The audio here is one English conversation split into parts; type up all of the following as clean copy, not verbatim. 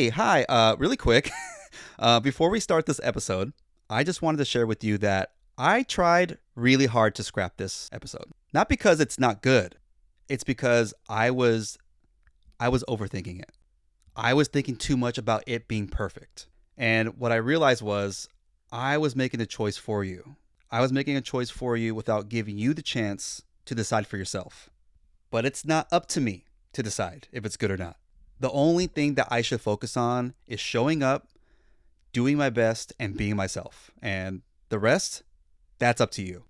Hi. Really quick, before we start this episode, I just wanted to share with you that I tried really hard to scrap this episode. Not because it's not good. It's because I was overthinking it. I was thinking too much about it being perfect. And what I realized was I was making a choice for you. I was making a choice for you without giving you the chance to decide for yourself. But it's not up to me to decide if it's good or not. The only thing that I should focus on is showing up, doing my best, and being myself. And the rest, that's up to you.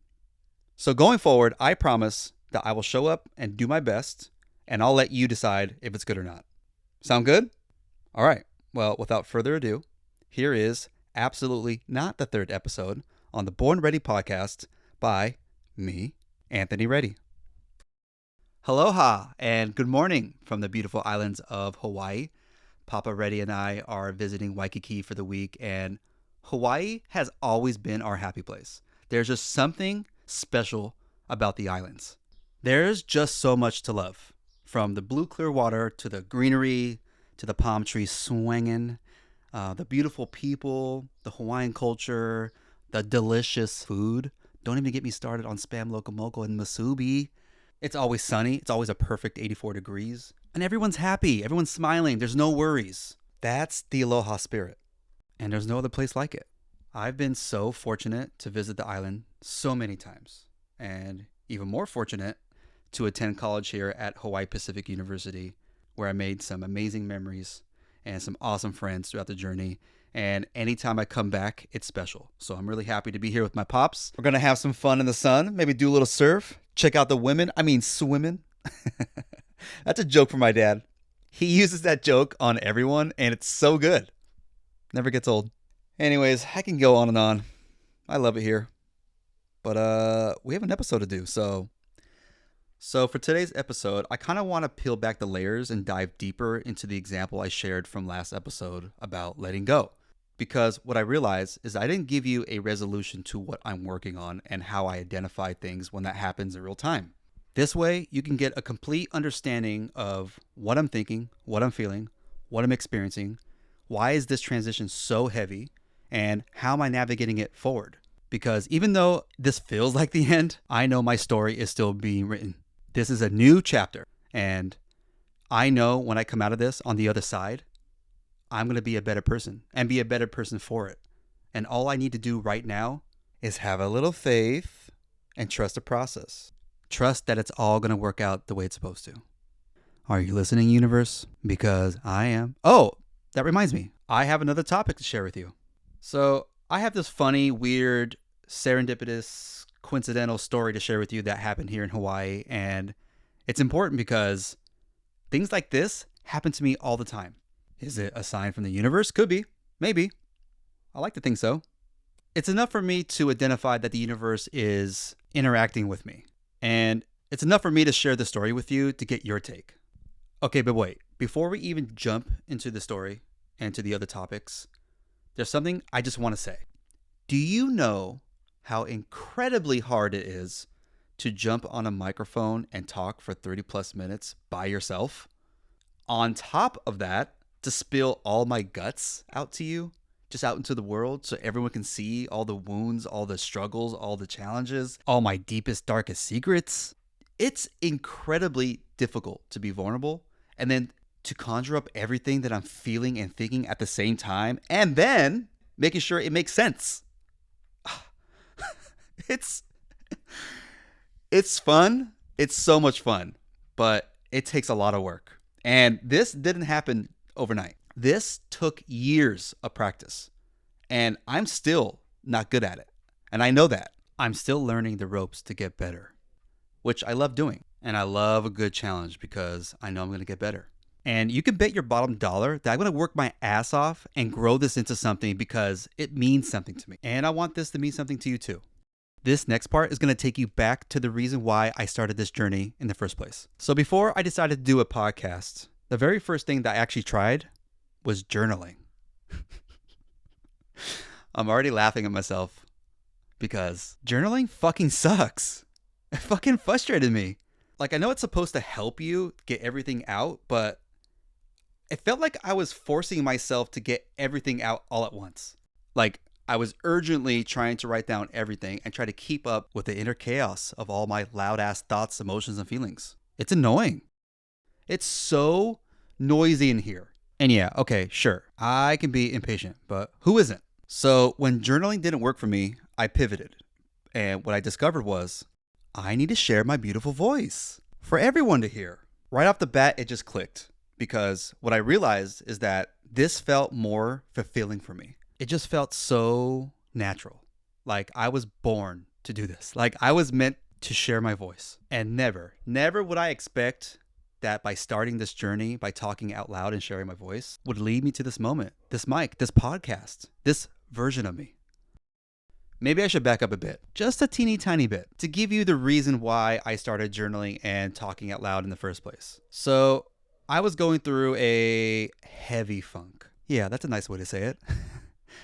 So going forward, I promise that I will show up and do my best, and I'll let you decide if it's good or not. Sound good? All right. Well, without further ado, here is absolutely not the third episode on the Born Ready podcast by me, Anthony Reddy. Aloha and good morning from the beautiful islands of Hawaii. Papa Reddy and I are visiting Waikiki for the week, and Hawaii has always been our happy place. There's just something special about the islands. There's just so much to love, from the blue clear water to the greenery to the palm trees swinging, the beautiful people, the Hawaiian culture, the delicious food. Don't even get me started on spam locomoco and musubi. It's always sunny. It's always a perfect 84 degrees. And everyone's happy. Everyone's smiling. There's no worries. That's the Aloha spirit. And there's no other place like it. I've been so fortunate to visit the island so many times. And even more fortunate to attend college here at Hawaii Pacific University, where I made some amazing memories and some awesome friends throughout the journey. And anytime I come back, it's special. So I'm really happy to be here with my pops. We're going to have some fun in the sun, maybe do a little surf, check out the women. Swimming. That's a joke from my dad. He uses that joke on everyone, and it's so good. Never gets old. Anyways, I can go on and on. I love it here. But we have an episode to do, so for today's episode, I kind of want to peel back the layers and dive deeper into the example I shared from last episode about letting go. Because what I realized is I didn't give you a resolution to what I'm working on and how I identify things when that happens in real time. This way, you can get a complete understanding of what I'm thinking, what I'm feeling, what I'm experiencing, why is this transition so heavy, and how am I navigating it forward. Because even though this feels like the end, I know my story is still being written. This is a new chapter, and I know when I come out of this on the other side, I'm going to be a better person and be a better person for it. And all I need to do right now is have a little faith and trust the process. Trust that it's all going to work out the way it's supposed to. Are you listening, universe? Because I am. Oh, that reminds me. I have another topic to share with you. So I have this funny, weird, serendipitous, coincidental story to share with you that happened here in Hawaii. And it's important because things like this happen to me all the time. Is it a sign from the universe? Could be. Maybe. I like to think so. It's enough for me to identify that the universe is interacting with me. And it's enough for me to share the story with you to get your take. Okay, but wait. Before we even jump into the story and to the other topics, there's something I just want to say. Do you know how incredibly hard it is to jump on a microphone and talk for 30 plus minutes by yourself? On top of that, to spill all my guts out to you, just out into the world so everyone can see all the wounds, all the struggles, all the challenges, all my deepest, darkest secrets. It's incredibly difficult to be vulnerable and then to conjure up everything that I'm feeling and thinking at the same time and then making sure it makes sense. It's fun. It's so much fun, but it takes a lot of work. And this didn't happen overnight. This took years of practice, and I'm still not good at it. And I know that. I'm still learning the ropes to get better, which I love doing. And I love a good challenge because I know I'm going to get better. And you can bet your bottom dollar that I'm going to work my ass off and grow this into something because it means something to me. And I want this to mean something to you too. This next part is going to take you back to the reason why I started this journey in the first place. So before I decided to do a podcast, the very first thing that I actually tried was journaling. I'm already laughing at myself because journaling fucking sucks. It fucking frustrated me. Like, I know it's supposed to help you get everything out, but It felt like I was forcing myself to get everything out all at once. Like I was urgently trying to write down everything and try to keep up with the inner chaos of all my loud ass thoughts, emotions, and feelings. It's annoying. It's so noisy in here. And yeah, okay, sure, I can be impatient, but who isn't? So when journaling didn't work for me, I pivoted. And what I discovered was I need to share my beautiful voice for everyone to hear. Right off the bat, it just clicked because what I realized is that this felt more fulfilling for me. It just felt so natural. Like I was born to do this. Like I was meant to share my voice. And never would I expect that by starting this journey, by talking out loud and sharing my voice, would lead me to this moment, this mic, this podcast, this version of me. Maybe I should back up a bit, just a teeny tiny bit, to give you the reason why I started journaling and talking out loud in the first place. So I was going through a heavy funk. Yeah, that's a nice way to say it.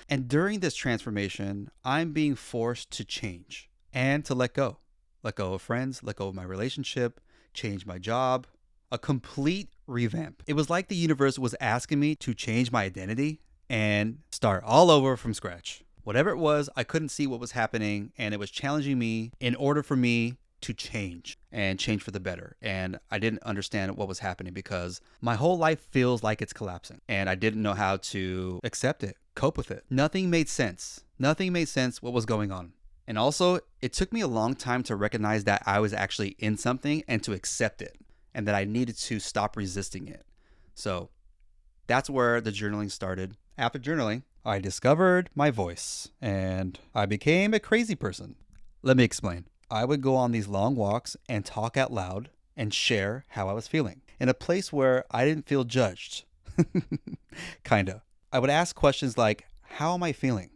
And during this transformation, I'm being forced to change and to let go. Let go of friends, let go of my relationship, change my job, a complete revamp. It was like the universe was asking me to change my identity and start all over from scratch. Whatever it was, I couldn't see what was happening, and it was challenging me in order for me to change and change for the better. And I didn't understand what was happening because my whole life feels like it's collapsing, and I didn't know how to accept it, cope with it. Nothing made sense. Nothing made sense what was going on. And also, it took me a long time to recognize that I was actually in something and to accept it, and that I needed to stop resisting it. So that's where the journaling started. After journaling, I discovered my voice and I became a crazy person. Let me explain. I would go on these long walks and talk out loud and share how I was feeling in a place where I didn't feel judged. Kinda. I would ask questions like, how am I feeling?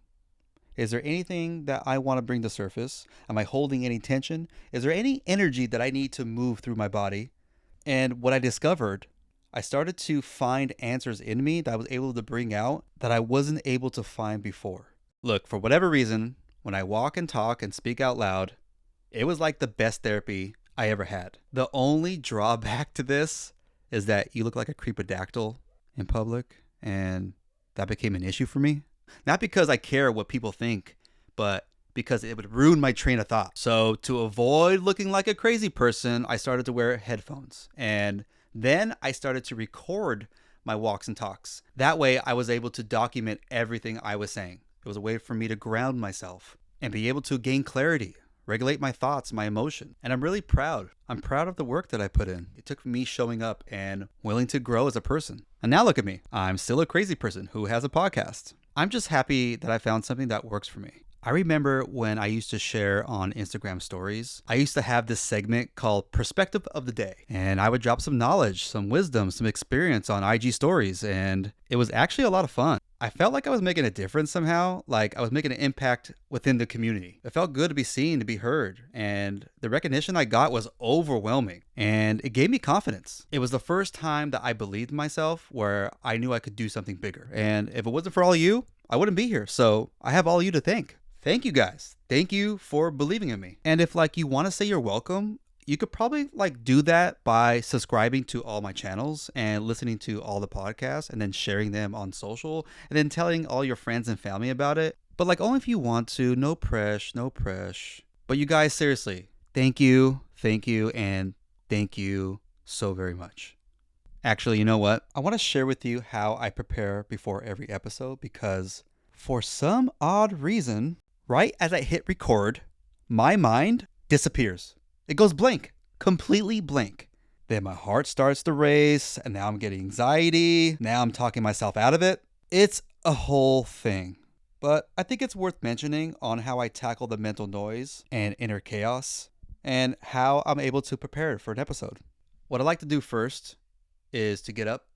Is there anything that I want to bring to surface? Am I holding any tension? Is there any energy that I need to move through my body? And what I discovered, I started to find answers in me that I was able to bring out that I wasn't able to find before. Look, for whatever reason, when I walk and talk and speak out loud, it was like the best therapy I ever had. The only drawback to this is that you look like a creepodactyl in public, and that became an issue for me. Not because I care what people think, but because it would ruin my train of thought. So to avoid looking like a crazy person, I started to wear headphones. And then I started to record my walks and talks. That way I was able to document everything I was saying. It was a way for me to ground myself and be able to gain clarity, regulate my thoughts, my emotion. And I'm really proud. I'm proud of the work that I put in. It took me showing up and willing to grow as a person. And now look at me. I'm still a crazy person who has a podcast. I'm just happy that I found something that works for me. I remember when I used to share on Instagram stories, I used to have this segment called Perspective of the Day. And I would drop some knowledge, some wisdom, some experience on IG stories. And it was actually a lot of fun. I felt like I was making a difference somehow, like I was making an impact within the community. It felt good to be seen, to be heard, and the recognition I got was overwhelming, and it gave me confidence. It was the first time that I believed in myself where I knew I could do something bigger, and if it wasn't for all of you, I wouldn't be here, so I have all you to thank. Thank you guys. Thank you for believing in me. And if you want to say you're welcome, you could probably do that by subscribing to all my channels and listening to all the podcasts and then sharing them on social and then telling all your friends and family about it. But only if you want to, no press, no press. But you guys, seriously, thank you, and thank you so very much. Actually, you know what? I want to share with you how I prepare before every episode because for some odd reason, right as I hit record, my mind disappears. It goes blank, completely blank. Then my heart starts to race, and now I'm getting anxiety. Now I'm talking myself out of it. It's a whole thing. But I think it's worth mentioning on how I tackle the mental noise and inner chaos and how I'm able to prepare for an episode. What I like to do first is to get up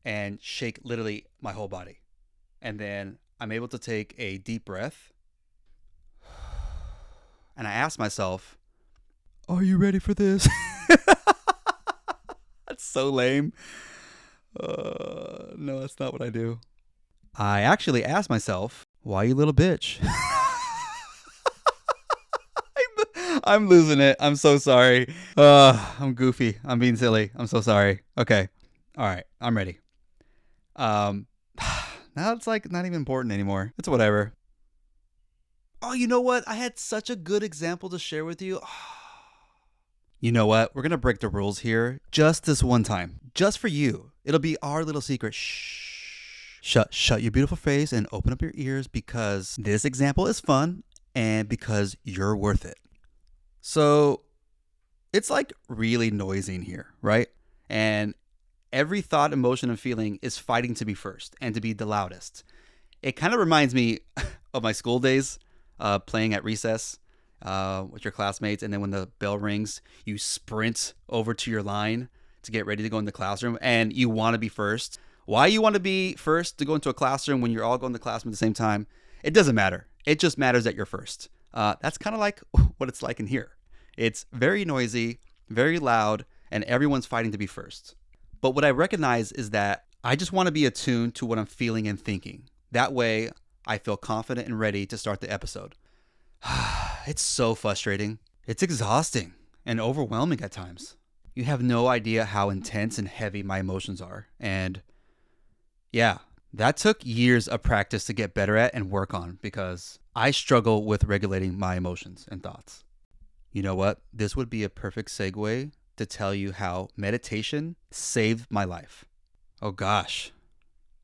and shake literally my whole body. And then I'm able to take a deep breath. And I ask myself, are you ready for this? That's so lame. No, that's not what I do. I actually ask myself, why you little bitch? I'm losing it. I'm so sorry. I'm goofy. I'm being silly. I'm so sorry. Okay. All right. I'm ready. Um, now it's like not even important anymore. It's whatever. Oh, you know what? I had such a good example to share with you. You know what? We're going to break the rules here just this one time. Just for you. It'll be our little secret. Shh. Shut your beautiful face and open up your ears because this example is fun and because you're worth it. So, it's like really noisy in here, right? And every thought, emotion, and feeling is fighting to be first and to be the loudest. It kind of reminds me of my school days, playing at recess with your classmates. And then when the bell rings, you sprint over to your line to get ready to go in the classroom. And you want to be first. Why you want to be first to go into a classroom when you're all going to the classroom at the same time, it doesn't matter. It just matters that you're first. That's kind of like what it's like in here. It's very noisy, very loud, and everyone's fighting to be first. But what I recognize is that I just want to be attuned to what I'm feeling and thinking. That way, I feel confident and ready to start the episode. It's so frustrating. It's exhausting and overwhelming at times. You have no idea how intense and heavy my emotions are. And yeah, that took years of practice to get better at and work on because I struggle with regulating my emotions and thoughts. You know what? This would be a perfect segue to tell you how meditation saved my life. Oh gosh.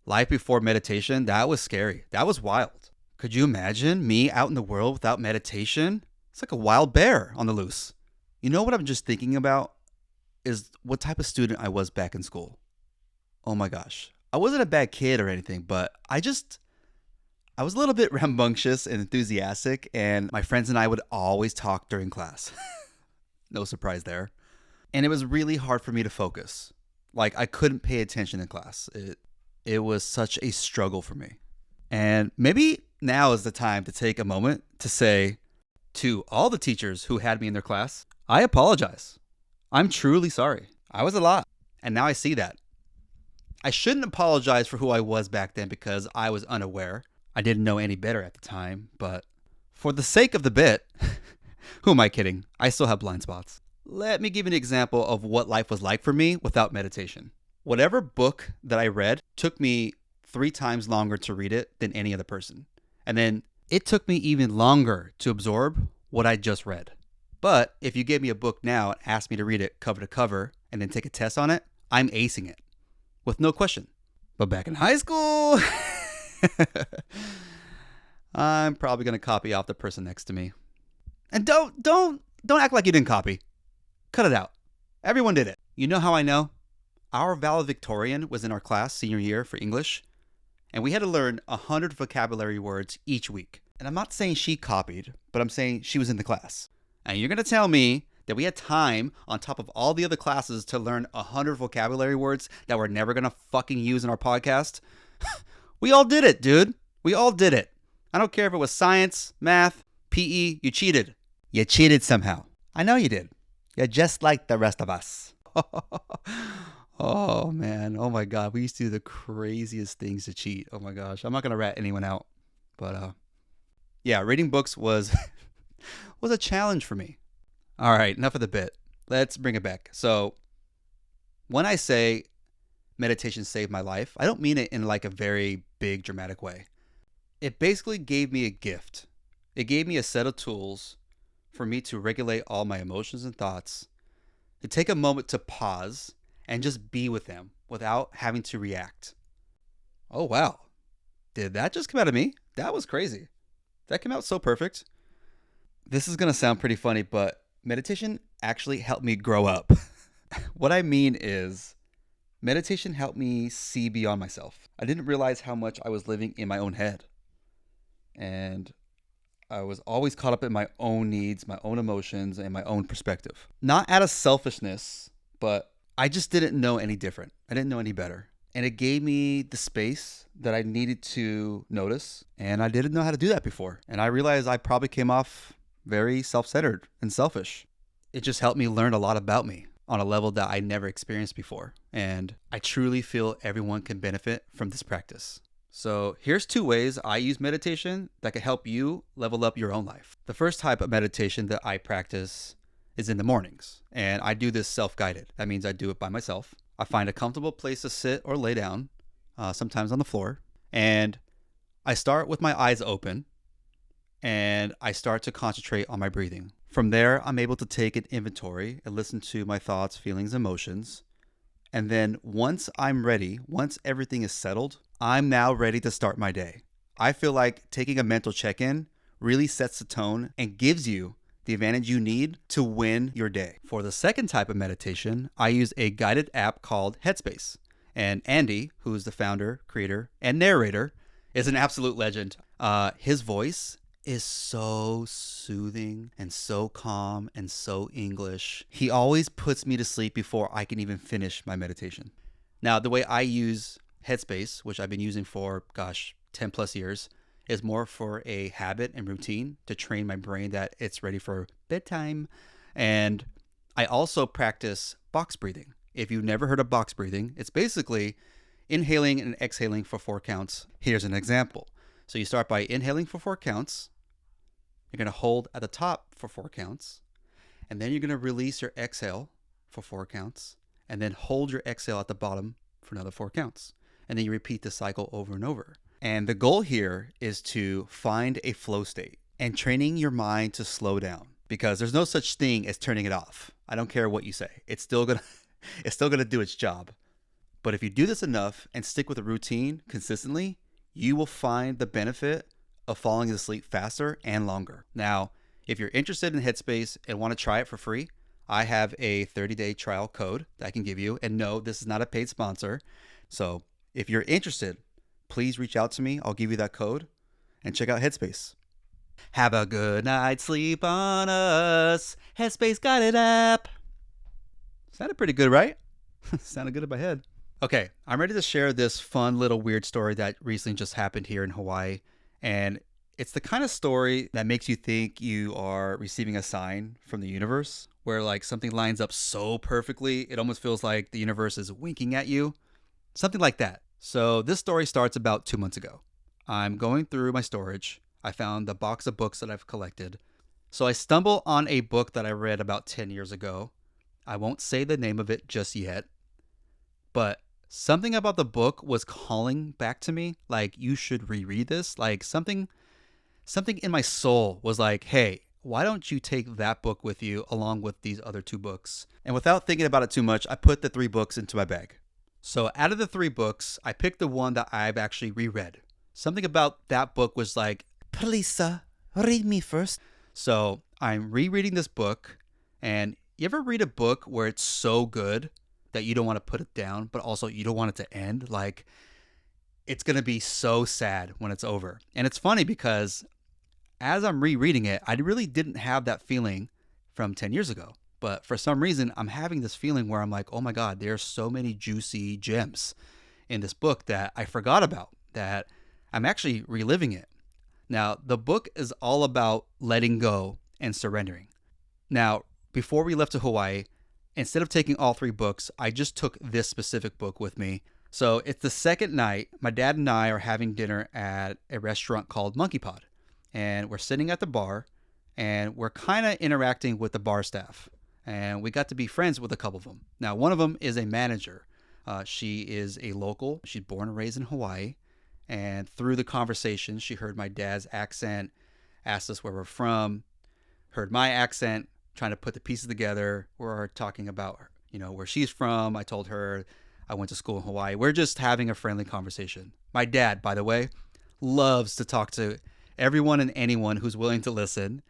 Life before meditation, that was scary. That was wild. Could you imagine me out in the world without meditation? It's like a wild bear on the loose. You know what I'm just thinking about is what type of student I was back in school. Oh my gosh. I wasn't a bad kid or anything, but I was a little bit rambunctious and enthusiastic, and my friends and I would always talk during class. No surprise there. And it was really hard for me to focus. Like I couldn't pay attention in class. It was such a struggle for me. And maybe now is the time to take a moment to say to all the teachers who had me in their class, I apologize. I'm truly sorry. I was a lot. And now I see that. I shouldn't apologize for who I was back then because I was unaware. I didn't know any better at the time, but for the sake of the bit, who am I kidding? I still have blind spots. Let me give you an example of what life was like for me without meditation. Whatever book that I read took me 3 times longer to read it than any other person. And then it took me even longer to absorb what I just read. But if you gave me a book now and asked me to read it cover to cover and then take a test on it, I'm acing it with no question. But back in high school, I'm probably going to copy off the person next to me. And don't act like you didn't copy. Cut it out. Everyone did it. You know how I know? Our valedictorian was in our class senior year for English, and we had to learn 100 vocabulary words each week. And I'm not saying she copied, but I'm saying she was in the class. And you're going to tell me that we had time on top of all the other classes to learn 100 vocabulary words that we're never going to fucking use in our podcast? We all did it, dude. We all did it. I don't care if it was science, math, PE, you cheated. You cheated somehow. I know you did. You're just like the rest of us. Oh, man. Oh, my God. We used to do the craziest things to cheat. Oh, my gosh. I'm not going to rat anyone out. But, yeah, reading books was was a challenge for me. All right, enough of the bit. Let's bring it back. So when I say meditation saved my life, I don't mean it in like a very big dramatic way. It basically gave me a gift. It gave me a set of tools for me to regulate all my emotions and thoughts, to take a moment to pause and just be with them without having to react. Oh, wow. Did that just come out of me? That was crazy. That came out so perfect. This is going to sound pretty funny, but meditation actually helped me grow up. What I mean is, meditation helped me see beyond myself. I didn't realize how much I was living in my own head. And I was always caught up in my own needs, my own emotions, and my own perspective. Not out of selfishness, but I just didn't know any different. I didn't know any better. And it gave me the space that I needed to notice. And I didn't know how to do that before. And I realized I probably came off very self-centered and selfish. It just helped me learn a lot about me on a level that I never experienced before. And I truly feel everyone can benefit from this practice. So here's 2 ways I use meditation that can help you level up your own life. The first type of meditation that I practice is in the mornings. And I do this self-guided. That means I do it by myself. I find a comfortable place to sit or lay down. sometimes on the floor. And I start with my eyes open and I start to concentrate on my breathing. From there, I'm able to take an inventory and listen to my thoughts, feelings, emotions. And then once I'm ready, once everything is settled, I'm now ready to start my day. I feel like taking a mental check in really sets the tone and gives you the advantage you need to win your day. For the second type of meditation, I use a guided app called Headspace. And Andy, who's the founder, creator, and narrator, is an absolute legend. His voice is so soothing and so calm and so English. He always puts me to sleep before I can even finish my meditation. Now, the way I use Headspace, which I've been using for, 10 plus years, is more for a habit and routine to train my brain that it's ready for bedtime. And I also practice box breathing. If you've never heard of box breathing, it's basically inhaling and exhaling for 4 counts. Here's an example. So you start by inhaling for 4 counts. You're going to hold at the top for 4 counts. And then you're going to release your exhale for 4 counts. And then hold your exhale at the bottom for another 4 counts. And then you repeat the cycle over and over. And the goal here is to find a flow state and training your mind to slow down, because there's no such thing as turning it off. I don't care what you say. It's still going to do its job. But if you do this enough and stick with a routine consistently, you will find the benefit of falling asleep faster and longer. Now, if you're interested in Headspace and want to try it for free, I have a 30-day trial code that I can give you. And no, this is not a paid sponsor. So if you're interested, please reach out to me. I'll give you that code and check out Headspace. Have a good night's sleep on us. Headspace guided app. Sounded pretty good, right? Sounded good in my head. Okay, I'm ready to share this fun little weird story that recently just happened here in Hawaii. And it's the kind of story that makes you think you are receiving a sign from the universe, where like something lines up so perfectly, it almost feels like the universe is winking at you. Something like that. So this story starts about 2 months ago. I'm going through my storage. I found the box of books that I've collected. So I stumble on a book that I read about 10 years ago. I won't say the name of it just yet, but something about the book was calling back to me, like, you should reread this. Like something in my soul was like, hey, why don't you take that book with you along with these other 2 books? And without thinking about it too much, I put the 3 books into my bag. So out of the 3 books, I picked the one that I've actually reread. Something about that book was like, please, sir, read me first. So I'm rereading this book. And you ever read a book where it's so good that you don't want to put it down, but also you don't want it to end? Like, it's going to be so sad when it's over. And it's funny because as I'm rereading it, I really didn't have that feeling from 10 years ago. But for some reason, I'm having this feeling where I'm like, oh my God, there's so many juicy gems in this book that I forgot about, that I'm actually reliving it. Now, the book is all about letting go and surrendering. Now, before we left to Hawaii, instead of taking all 3 books, I just took this specific book with me. So it's the second night. My dad and I are having dinner at a restaurant called Monkey Pod. And we're sitting at the bar and we're kind of interacting with the bar staff. And we got to be friends with a couple of them. Now, one of them is a manager. She is a local. She's born and raised in Hawaii. And through the conversation, she heard my dad's accent, asked us where we're from, heard my accent, trying to put the pieces together. We're talking about, where she's from. I told her I went to school in Hawaii. We're just having a friendly conversation. My dad, by the way, loves to talk to everyone and anyone who's willing to listen.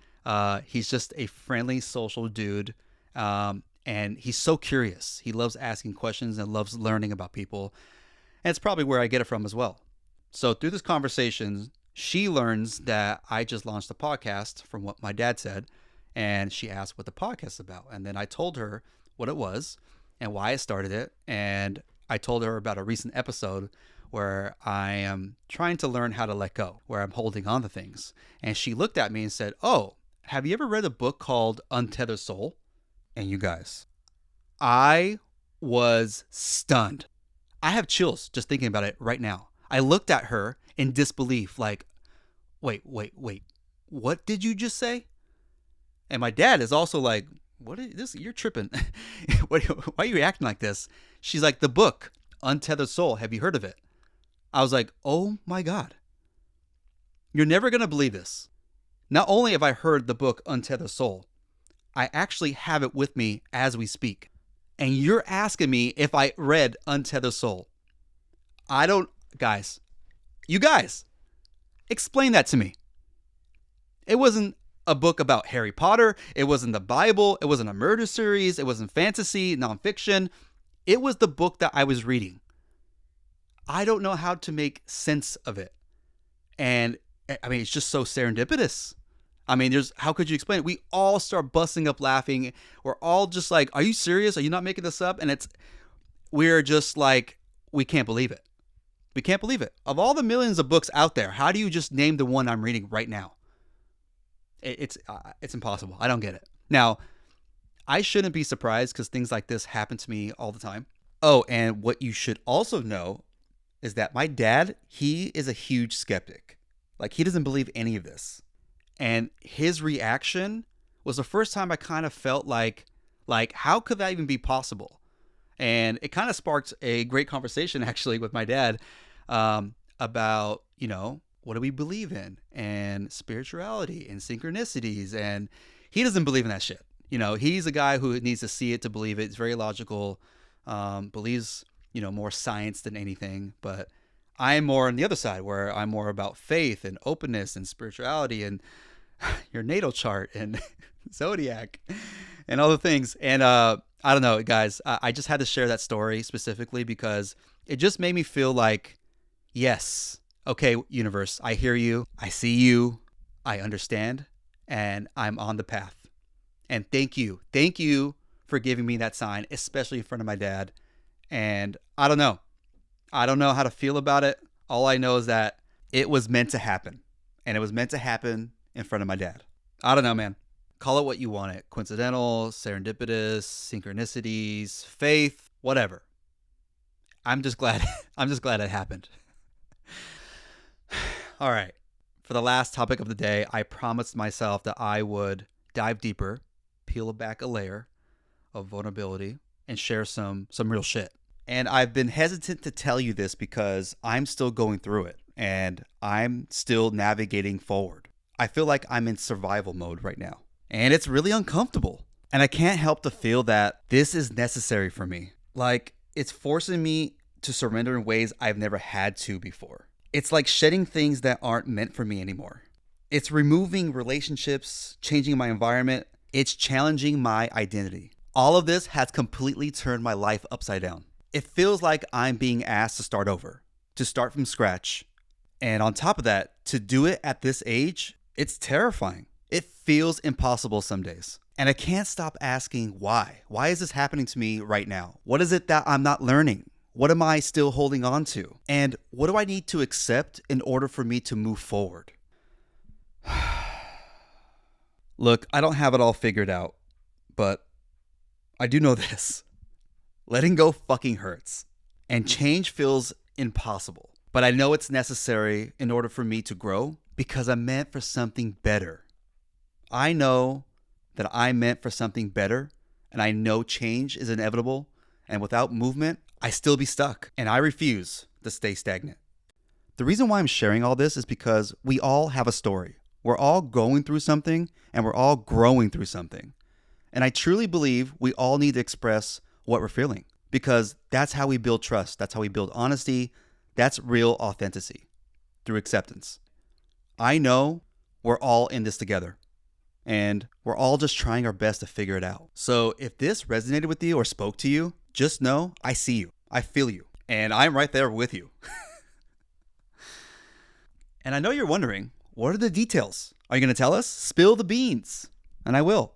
He's just a friendly, social dude. And he's so curious. He loves asking questions and loves learning about people. And it's probably where I get it from as well. So through this conversation, she learns that I just launched a podcast from what my dad said. And she asked what the podcast is about. And then I told her what it was and why I started it. And I told her about a recent episode where I am trying to learn how to let go, where I'm holding on to things. And she looked at me and said, oh, have you ever read a book called Untethered Soul? And you guys, I was stunned. I have chills just thinking about it right now. I looked at her in disbelief, like, wait, what did you just say? And my dad is also like, what is this? You're tripping. Why are you acting like this? She's like, the book, Untethered Soul. Have you heard of it? I was like, oh my God, you're never going to believe this. Not only have I heard the book Untethered Soul, I actually have it with me as we speak. And you're asking me if I read Untethered Soul. I don't, guys, you guys, explain that to me. It wasn't a book about Harry Potter. It wasn't the Bible. It wasn't a murder series. It wasn't fantasy, nonfiction. It was the book that I was reading. I don't know how to make sense of it. And I mean, it's just so serendipitous. I mean, how could you explain it? We all start busting up laughing. We're all just like, are you serious? Are you not making this up? And we're just like, we can't believe it. We can't believe it. Of all the millions of books out there, how do you just name the one I'm reading right now? It's impossible. I don't get it. Now, I shouldn't be surprised because things like this happen to me all the time. Oh, and what you should also know is that my dad, he is a huge skeptic. Like, he doesn't believe any of this. And his reaction was the first time I kind of felt like how could that even be possible? And it kind of sparked a great conversation actually with my dad about, what do we believe in, and spirituality and synchronicities. And he doesn't believe in that shit. He's a guy who needs to see it to believe it. It's very logical, believes, more science than anything. But I'm more on the other side where I'm more about faith and openness and spirituality and your natal chart and zodiac and all the things. And I don't know, guys, I just had to share that story specifically because it just made me feel like, yes, okay, universe, I hear you. I see you. I understand. And I'm on the path. And thank you. Thank you for giving me that sign, especially in front of my dad. And I don't know. I don't know how to feel about it. All I know is that it was meant to happen. And it was meant to happen in front of my dad. I don't know, man. Call it what you want it. Coincidental, serendipitous, synchronicities, faith, whatever. I'm just glad it happened. All right. For the last topic of the day, I promised myself that I would dive deeper, peel back a layer of vulnerability, and share some real shit. And I've been hesitant to tell you this because I'm still going through it and I'm still navigating forward. I feel like I'm in survival mode right now. And it's really uncomfortable. And I can't help to feel that this is necessary for me. Like, it's forcing me to surrender in ways I've never had to before. It's like shedding things that aren't meant for me anymore. It's removing relationships, changing my environment. It's challenging my identity. All of this has completely turned my life upside down. It feels like I'm being asked to start over, to start from scratch. And on top of that, to do it at this age, it's terrifying. It feels impossible some days. And I can't stop asking why. Why is this happening to me right now? What is it that I'm not learning? What am I still holding on to? And what do I need to accept in order for me to move forward? Look, I don't have it all figured out, but I do know this. Letting go fucking hurts. And change feels impossible. But I know it's necessary in order for me to grow because I'm meant for something better. I know that I'm meant for something better, and I know change is inevitable, and without movement, I still be stuck, and I refuse to stay stagnant. The reason why I'm sharing all this is because we all have a story. We're all going through something, and we're all growing through something. And I truly believe we all need to express what we're feeling because that's how we build trust. That's how we build honesty. That's real authenticity through acceptance. I know we're all in this together and we're all just trying our best to figure it out. So if this resonated with you or spoke to you, just know I see you, I feel you, and I'm right there with you. And I know you're wondering, what are the details? Are you going to tell us? Spill the beans. And I will.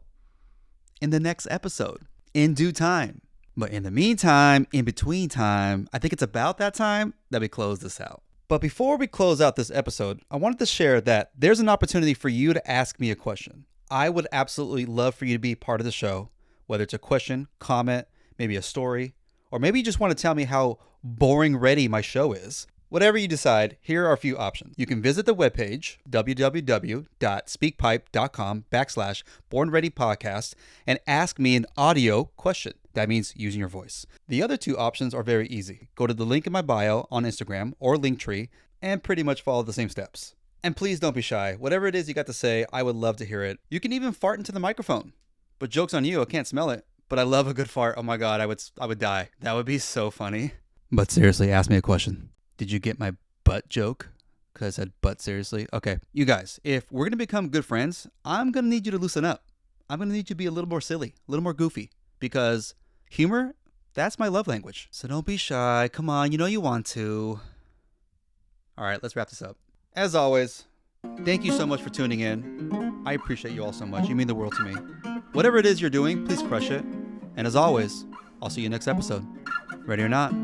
In the next episode, in due time. But in the meantime, in between time, I think it's about that time that we close this out. But before we close out this episode, I wanted to share that there's an opportunity for you to ask me a question. I would absolutely love for you to be part of the show, whether it's a question, comment, maybe a story, or maybe you just want to tell me how boring ready my show is. Whatever you decide, here are a few options. You can visit the webpage, www.speakpipe.com/bornreadypodcast, and ask me an audio question. That means using your voice. The other two options are very easy. Go to the link in my bio on Instagram or Linktree and pretty much follow the same steps. And please don't be shy. Whatever it is you got to say, I would love to hear it. You can even fart into the microphone. But joke's on you, I can't smell it. But I love a good fart. Oh my God, I would die. That would be so funny. But seriously, ask me a question. Did you get my butt joke? Because I said butt seriously. Okay, you guys, if we're going to become good friends, I'm going to need you to loosen up. I'm going to need you to be a little more silly, a little more goofy. Because humor, that's my love language. So don't be shy. Come on, you know you want to. All right, let's wrap this up. As always, thank you so much for tuning in. I appreciate you all so much. You mean the world to me. Whatever it is you're doing, please crush it. And as always, I'll see you next episode. Ready or not.